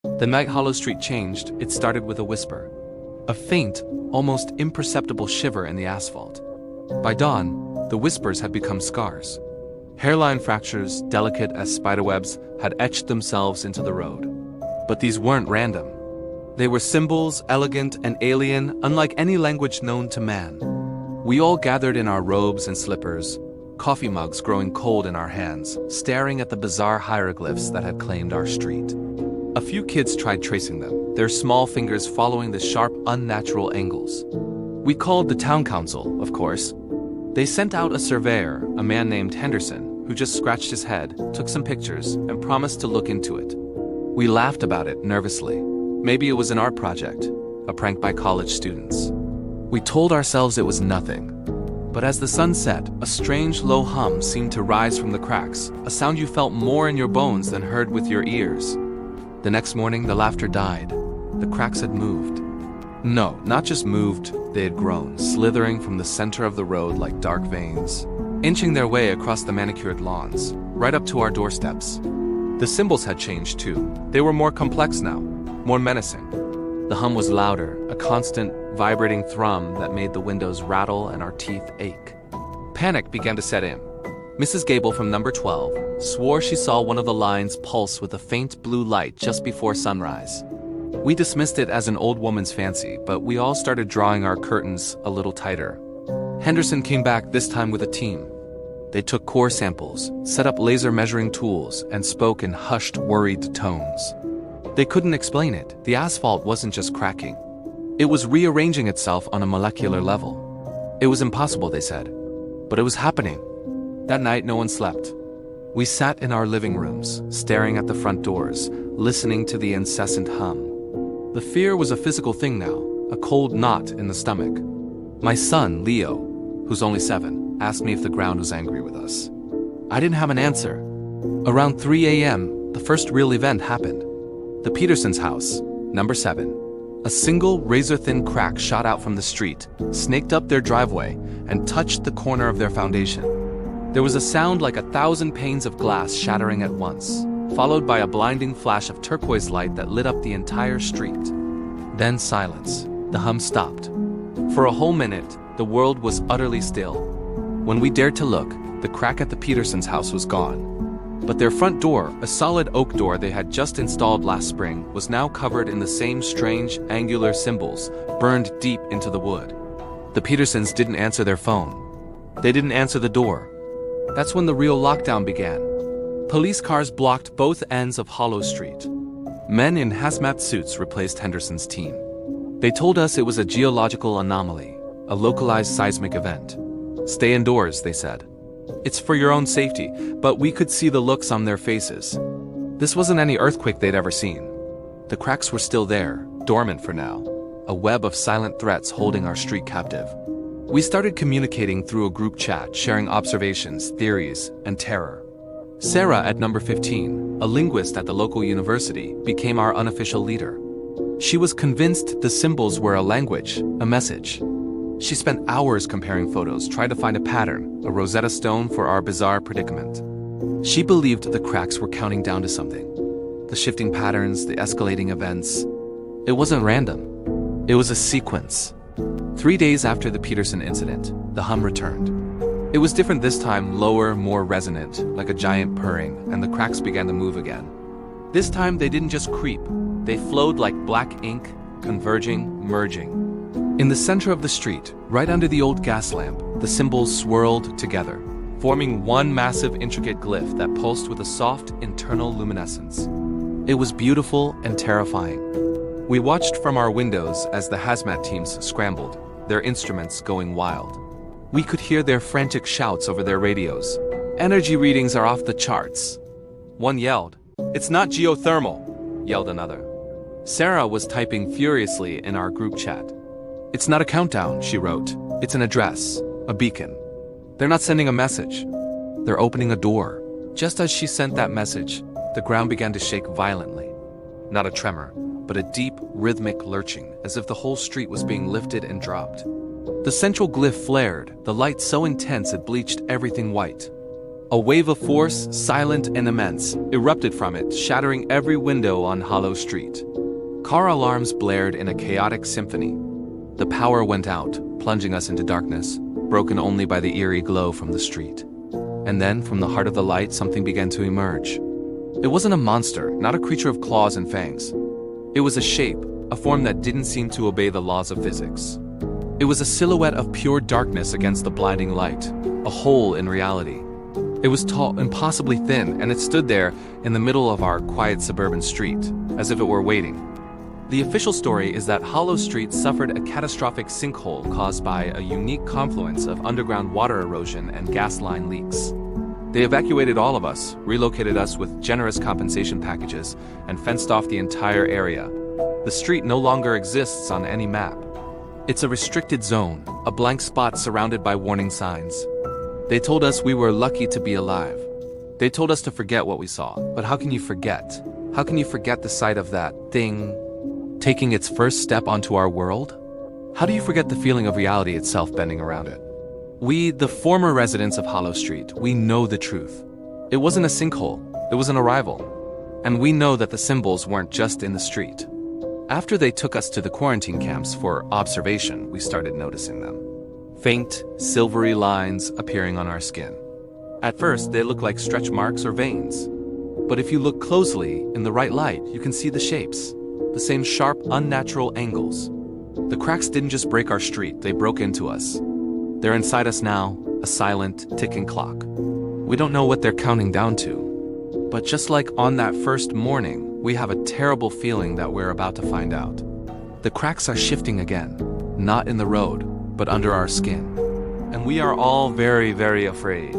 The night Hollow Street changed, it started with a whisper. A faint, almost imperceptible shiver in the asphalt. By dawn, the whispers had become scars. Hairline fractures, delicate as spiderwebs, had etched themselves into the road. But these weren't random. They were symbols, elegant and alien, unlike any language known to man. We all gathered in our robes and slippers, coffee mugs growing cold in our hands, staring at the bizarre hieroglyphs that had claimed our street. A few kids tried tracing them, their small fingers following the sharp, unnatural angles. We called the town council, of course. They sent out a surveyor, a man named Henderson, who just scratched his head, took some pictures, and promised to look into it. We laughed about it nervously. Maybe it was an art project, a prank by college students. We told ourselves it was nothing. But as the sun set, a strange low hum seemed to rise from the cracks, a sound you felt more in your bones than heard with your ears. The next morning, the laughter died. The cracks had moved. No, not just moved, they had grown, slithering from the center of the road like dark veins, inching their way across the manicured lawns, right up to our doorsteps. The symbols had changed too. They were more complex now, more menacing. The hum was louder, a constant, vibrating thrum that made the windows rattle and our teeth ache. Panic began to set in. Mrs. Gable from number 12 swore she saw one of the lines pulse with a faint blue light just before sunrise. We dismissed it as an old woman's fancy, but we all started drawing our curtains a little tighter. Henderson came back this time with a team. They took core samples, set up laser measuring tools, and spoke in hushed, worried tones. They couldn't explain it. The asphalt wasn't just cracking. It was rearranging itself on a molecular level. It was impossible, they said. But it was happening. That night, no one slept. We sat in our living rooms, staring at the front doors, listening to the incessant hum. The fear was a physical thing now, a cold knot in the stomach. My son, Leo, who's only 7, asked me if the ground was angry with us. I didn't have an answer. Around 3 a.m., the first real event happened. The Petersons' house, number 7. A single razor-thin crack shot out from the street, snaked up their driveway, and touched the corner of their foundation. There was a sound like 1,000 panes of glass shattering at once, followed by a blinding flash of turquoise light that lit up the entire street. Then silence. The hum stopped. For a whole minute, the world was utterly still. When we dared to look, the crack at the Petersons' house was gone. But their front door, a solid oak door they had just installed last spring, was now covered in the same strange, angular symbols, burned deep into the wood. The Petersons didn't answer their phone. They didn't answer the door. That's when the real lockdown began. Police cars blocked both ends of Hollow Street. Men in hazmat suits replaced Henderson's team. They told us it was a geological anomaly, a localized seismic event. Stay indoors, they said. It's for your own safety, but we could see the looks on their faces. This wasn't any earthquake they'd ever seen. The cracks were still there, dormant for now, a web of silent threats holding our street captive. We started communicating through a group chat, sharing observations, theories, and terror. Sarah at number 15, a linguist at the local university, became our unofficial leader. She was convinced the symbols were a language, a message. She spent hours comparing photos, trying to find a pattern, a Rosetta Stone for our bizarre predicament. She believed the cracks were counting down to something. The shifting patterns, the escalating events. It wasn't random. It was a sequence. 3 days after the Peterson incident, the hum returned. It was different this time, lower, more resonant, like a giant purring, and the cracks began to move again. This time they didn't just creep, they flowed like black ink, converging, merging. In the center of the street, right under the old gas lamp, the symbols swirled together, forming one massive intricate glyph that pulsed with a soft, internal luminescence. It was beautiful and terrifying. We watched from our windows as the hazmat teams scrambled, their instruments going wild. We could hear their frantic shouts over their radios. Energy readings are off the charts. One yelled, "It's not geothermal," yelled another. Sarah was typing furiously in our group chat. "It's not a countdown," she wrote. "It's an address, a beacon. They're not sending a message. They're opening a door." Just as she sent that message, the ground began to shake violently. Not a tremor, but a deep, rhythmic lurching, as if the whole street was being lifted and dropped. The central glyph flared, the light so intense it bleached everything white. A wave of force, silent and immense, erupted from it, shattering every window on Hollow Street. Car alarms blared in a chaotic symphony. The power went out, plunging us into darkness, broken only by the eerie glow from the street. And then, from the heart of the light, something began to emerge. It wasn't a monster, not a creature of claws and fangs. It was a shape, a form that didn't seem to obey the laws of physics. It was a silhouette of pure darkness against the blinding light, a hole in reality. It was tall, impossibly thin, and it stood there in the middle of our quiet suburban street, as if it were waiting. The official story is that Hollow Street suffered a catastrophic sinkhole caused by a unique confluence of underground water erosion and gas line leaks. They evacuated all of us, relocated us with generous compensation packages, and fenced off the entire area. The street no longer exists on any map. It's a restricted zone, a blank spot surrounded by warning signs. They told us we were lucky to be alive. They told us to forget what we saw, but how can you forget? How can you forget the sight of that thing taking its first step onto our world? How do you forget the feeling of reality itself bending around it? We, the former residents of Hollow Street, we know the truth. It wasn't a sinkhole, it was an arrival. And we know that the symbols weren't just in the street. After they took us to the quarantine camps for observation, we started noticing them. Faint, silvery lines appearing on our skin. At first, they look like stretch marks or veins. But if you look closely, in the right light, you can see the shapes. The same sharp, unnatural angles. The cracks didn't just break our street, they broke into us. They're inside us now, a silent, ticking clock. We don't know what they're counting down to. But just like on that first morning, we have a terrible feeling that we're about to find out. The cracks are shifting again, not in the road, but under our skin. And we are all very, very afraid.